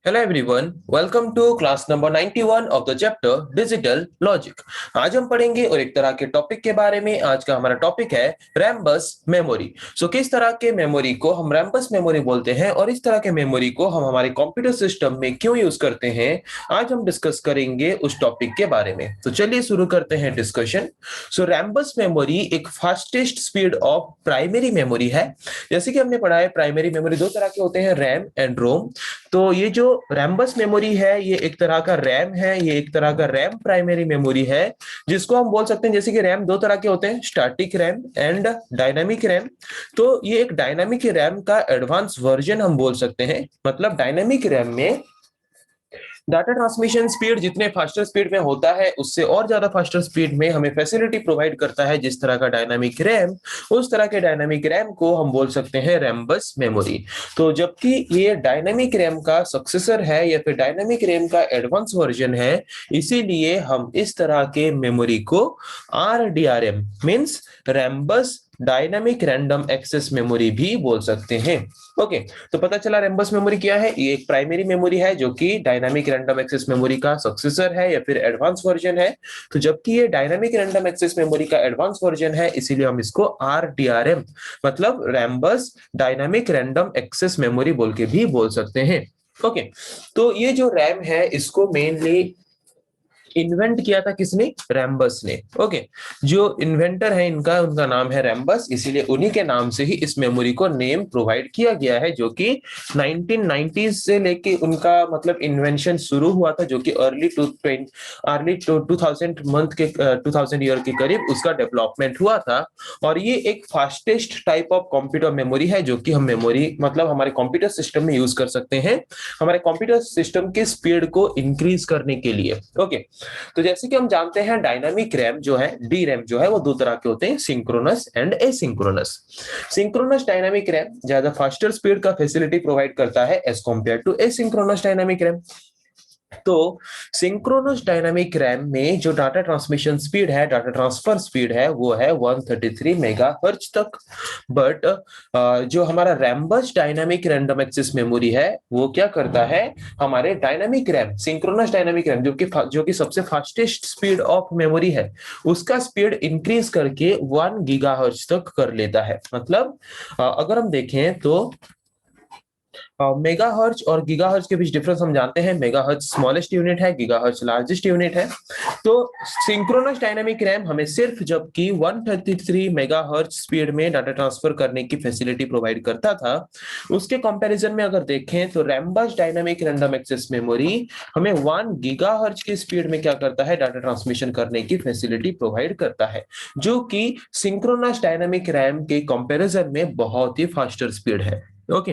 Hello everyone, welcome to class number 91 of the chapter digital logic. आज हम पढ़ेंगे और एक तरह के टॉपिक के बारे में। आज का हमारा टॉपिक है रैम बस मेमोरी। किस तरह के मेमोरी को हम रैम बस मेमोरी बोलते हैं और इस तरह के मेमोरी को हम हमारे कंप्यूटर सिस्टम में क्यों यूज करते हैं, आज हम डिस्कस करेंगे उस टॉपिक के बारे में। तो चलिए शुरू करते हैं डिस्कशन। रैम बस मेमोरी एक fastest speed of primary memory है। जैसे कि हमने पढ़ा है, प्राइमरी मेमोरी दो तरह के होते हैं, रैम एंड रोम। तो ये जो रैम्बस मेमोरी है, ये एक तरह का रैम है, ये एक तरह का रैम प्राइमरी मेमोरी है, जिसको हम बोल सकते हैं, जैसे कि रैम दो तरह के होते हैं, static RAM and dynamic RAM. तो ये एक डायनामिक रैम का एडवांस वर्जन हम बोल सकते हैं। मतलब डायनामिक रैम में डाटा ट्रांसमिशन स्पीड जितने फास्टर स्पीड में होता है, उससे और ज्यादा फास्टर स्पीड में हमें फैसिलिटी प्रोवाइड करता है जिस तरह का डायनामिक रैम। उस तरह के डायनामिक रैम को हम बोल सकते हैं रैम बस मेमोरी। तो जबकि ये डायनामिक रैम का सक्सेसर है या फिर डायनामिक रैम का एडवांस वर्जन है, इसीलिए हम इस तरह के मेमोरी को RDRM मींस रैम बस डायनामिक रैंडम एक्सेस मेमोरी भी बोल सकते हैं। ओके, तो पता चला रैम बस मेमोरी क्या है। ये एक प्राइमरी मेमोरी है जो कि डायनामिक रैंडम एक्सेस मेमोरी का सक्सेसर है या फिर एडवांस वर्जन है। तो जबकि ये डायनामिक रैंडम एक्सेस मेमोरी का एडवांस वर्जन है, इसीलिए हम इसको RDRM मतलब रैम बस डायनामिक रैंडम एक्सेस मेमोरी बोल के भी बोल सकते हैं। ओके, तो ये जो रैम है, इसको मेनली इन्वेंट किया था किसने? रैम्बस ने। ओके, जो इन्वेंटर है इनका, उनका नाम है रैम्बस, इसीलिए उन्हीं के नाम से ही इस मेमोरी को नेम प्रोवाइड किया गया है, जो कि 1990s से लेके उनका मतलब इन्वेंशन शुरू हुआ था, जो कि अर्ली 2000 मंथ के 2000 ईयर के करीब उसका डेवलपमेंट हुआ था। और ये एक fastest type of computer memory है, जो कि हम मेमोरी मतलब हमारे कंप्यूटर सिस्टम में यूज कर सकते हैं, हमारे कंप्यूटर सिस्टम के स्पीड को इंक्रीज करने के लिए। ओके, तो जैसे कि हम जानते हैं, डायनामिक रैम जो है, डी रैम जो है, वो दो तरह के होते हैं, synchronous and asynchronous. Synchronous dynamic RAM ज्यादा फास्टर स्पीड का फैसिलिटी प्रोवाइड करता है as compare to asynchronous dynamic RAM. तो सिंक्रोनस डायनामिक रैम में जो डाटा ट्रांसमिशन स्पीड है, डाटा ट्रांसफर स्पीड है, वो है 133 मेगाहर्ट्ज तक। बट जो हमारा Rambus dynamic random access memory है, वो क्या करता है, हमारे dynamic RAM, synchronous dynamic RAM जो कि सबसे फास्टेस्ट स्पीड ऑफ मेमोरी है, उसका स्पीड इंक्रीज करके 1 गीगाहर्ट्ज तक कर लेता है। मतलब अगर हम देखें तो मेगाहर्ट्ज और गीगाहर्ट्ज के बीच डिफरेंस हम जानते हैं। मेगाहर्ट्ज स्मॉलेस्ट यूनिट है, गीगाहर्ट्ज लार्जेस्ट यूनिट है। तो सिंक्रोनस डायनामिक रैम हमें सिर्फ जबकि 133 मेगाहर्ट्ज स्पीड में डाटा ट्रांसफर करने की फैसिलिटी प्रोवाइड करता था, उसके कंपैरिजन में अगर देखें तो Rambus dynamic random access memory हमें 1 गीगाहर्ट्ज की स्पीड में क्या करता है, डाटा ट्रांसमिशन करने की फैसिलिटी प्रोवाइड करता है, जो कि सिंक्रोनस डायनामिक रैम के कंपैरिजन में बहुत ही फास्टर स्पीड है। ओके,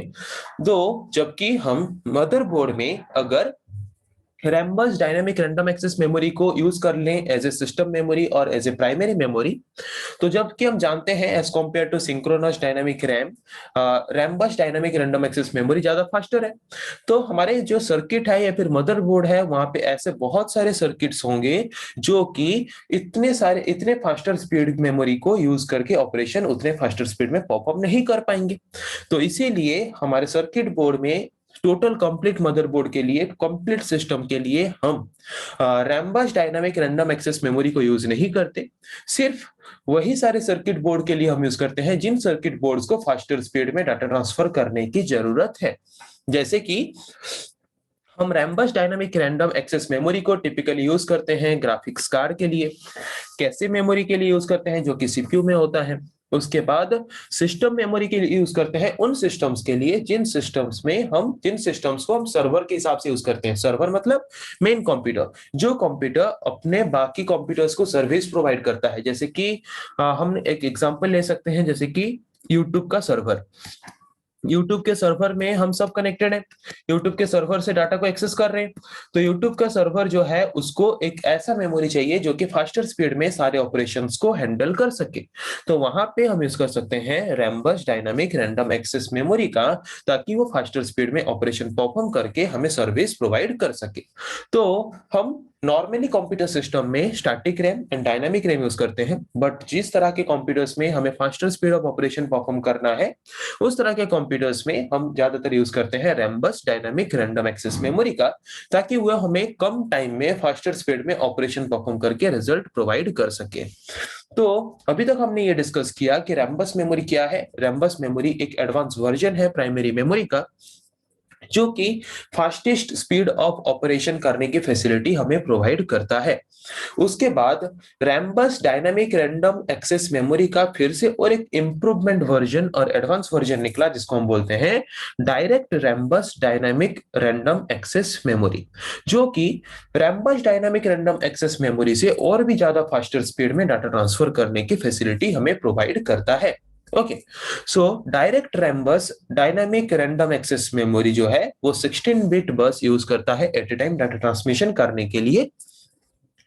दो जबकि हम मदरबोर्ड में अगर Rambus dynamic random access memory को यूज कर लें एज ए सिस्टम मेमोरी और एज ए प्राइमरी मेमोरी, तो जबकि हम जानते हैं as compare to synchronous dynamic RAM, Rambus dynamic random access memory ज्यादा फास्टर है। तो हमारे जो सर्किट है या फिर मदरबोर्ड है, वहां पे ऐसे बहुत सारे सर्किट्स होंगे जो कि इतने फास्टर स्पीड मेमोरी को यूज करके ऑपरेशन उतने फास्टर स्पीड में पॉपअप नहीं कर पाएंगे। तो इसीलिए हमारे सर्किट बोर्ड में टोटल कंप्लीट मदरबोर्ड के लिए, कंप्लीट सिस्टम के लिए हम Rambus dynamic random access memory को यूज नहीं करते। सिर्फ वही सारे सर्किट बोर्ड के लिए हम यूज करते हैं जिन सर्किट बोर्ड्स को फास्टर स्पीड में डाटा ट्रांसफर करने की जरूरत है। जैसे कि हम Rambus dynamic random access memory को टिपिकली यूज करते हैं ग्राफिक्स कार्ड के लिए, कैसे मेमोरी के लिए यूज करते हैं जो कि सीपीयू में होता है। उसके बाद सिस्टम मेमोरी के लिए यूज करते हैं उन सिस्टम्स के लिए जिन सिस्टम्स को हम सर्वर के हिसाब से यूज करते हैं। सर्वर मतलब मेन कंप्यूटर, जो कंप्यूटर अपने बाकी कंप्यूटर्स को सर्विस प्रोवाइड करता है। जैसे कि हम एक एग्जांपल ले सकते हैं, जैसे कि यूट्यूब का सर्वर। यूट्यूब के सर्वर में हम सब कनेक्टेड हैं, यूट्यूब के सर्वर से डाटा को एक्सेस कर रहे हैं। तो यूट्यूब का सर्वर जो है, उसको एक ऐसा मेमोरी चाहिए जो कि फास्टर स्पीड में सारे ऑपरेशंस को हैंडल कर सके। तो वहां पे हम यूज कर सकते हैं Rambus dynamic random access memory का, ताकि वो फास्टर स्पीड में ऑपरेशन परफॉर्म करके हमें सर्विस प्रोवाइड कर सके। तो हम नॉर्मली कंप्यूटर सिस्टम में static RAM and dynamic RAM use करते हैं, बट जिस तरह के कंप्यूटर्स में हमें faster speed of operation perform करना है, उस तरह के कंप्यूटर्स में हम ज्यादातर यूज करते हैं रैम बस डायनामिक रैंडम एक्सेस मेमोरी का, ताकि वह हमें कम टाइम में फास्टर स्पीड में ऑपरेशन परफॉर्म करके रिजल्ट प्रोवाइड कर सके। तो अभी तक हमने ये डिस्कस किया कि रैम बस मेमोरी क्या है। रैम बस मेमोरी एक एडवांस वर्जन है प्राइमरी मेमोरी का, जो कि फास्टेस्ट स्पीड ऑफ ऑपरेशन करने की फैसिलिटी हमें प्रोवाइड करता है। उसके बाद रैम बस डायनामिक रैंडम एक्सेस मेमोरी का फिर से और एक इंप्रूवमेंट वर्जन और एडवांस वर्जन निकला, जिसको हम बोलते हैं direct Rambus dynamic random access memory, जो कि रैम बस डायनामिक रैंडम एक्सेस मेमोरी से और भी ज्यादा फास्टर स्पीड में डाटा ट्रांसफर करने की फैसिलिटी हमें प्रोवाइड करता है। Okay, so direct Rambus dynamic random access memory जो है वो 16 बिट बस यूज करता है at a time data transmission करने के लिए,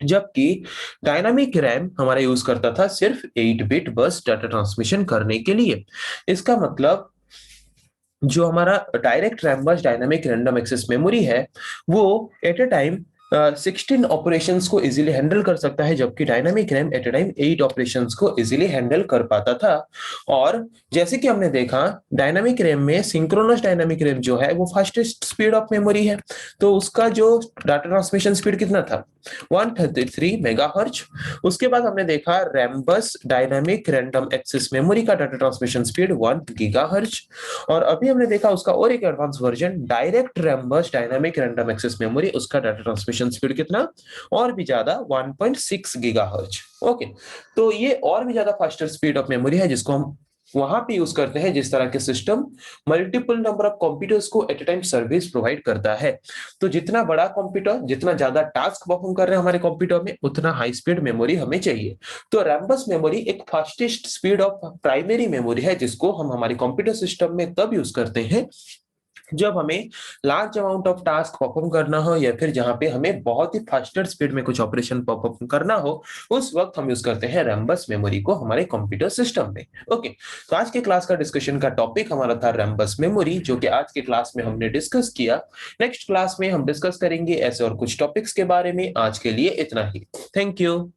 जबकि डायनामिक रैम हमारा यूज करता था सिर्फ 8 बिट बस डाटा ट्रांसमिशन करने के लिए। इसका मतलब जो हमारा direct Rambus dynamic random access memory है वो एट ए टाइम 16 ऑपरेशंस को इजीली हैंडल कर सकता है, जबकि dynamic RAM at a time 8 operations को इजीली हैंडल कर पाता था। और जैसे कि हमने देखा, डायनामिक रैम में सिंक्रोनस डायनामिक रैम जो है वो फास्टेस्ट स्पीड ऑफ मेमोरी है, तो उसका जो डाटा ट्रांसमिशन स्पीड कितना था, 133 मेगाहर्ट्ज। उसके बाद हमने देखा रैम बस डायनामिक रैंडम एक्सेस मेमोरी का डाटा ट्रांसमिशन स्पीड 1 गीगाहर्ट्ज। और अभी हमने देखा उसका और एक advance version direct Rambus dynamic random access memory, उसका डाटा ट्रांसमिशन स्पीड कितना और भी ज्यादा 1.6 गीगाहर्ट्ज। ओके, तो ये और भी ज्यादा फास्टर स्पीड ऑफ मेमोरी है, जिसको हम वहां पे यूज करते हैं जिस तरह के system multiple number of computers को at a time service provide करता है। तो जितना बड़ा कंप्यूटर, जितना ज्यादा टास्क परफॉर्म कर रहे हैं हमारे कंप्यूटर में, उतना हाई स्पीड मेमोरी हमें चाहिए। तो रैम बस मेमोरी एक fastest speed of primary memory है, जिसको हम हमारे कंप्यूटर सिस्टम में तब यूज करते हैं जब हमें large amount of task perform करना हो, या फिर जहां पे हमें बहुत ही फास्टर स्पीड में कुछ ऑपरेशन परफॉर्म करना हो, उस वक्त हम यूज करते हैं रैम बस मेमोरी को हमारे कंप्यूटर सिस्टम में। ओके, तो आज के क्लास का डिस्कशन का टॉपिक हमारा था रैम बस मेमोरी, जो कि आज के क्लास में हमने डिस्कस किया। नेक्स्ट क्लास में हम डिस्कस करेंगे ऐसे और कुछ टॉपिक्स के बारे में। आज के लिए इतना ही। Thank you.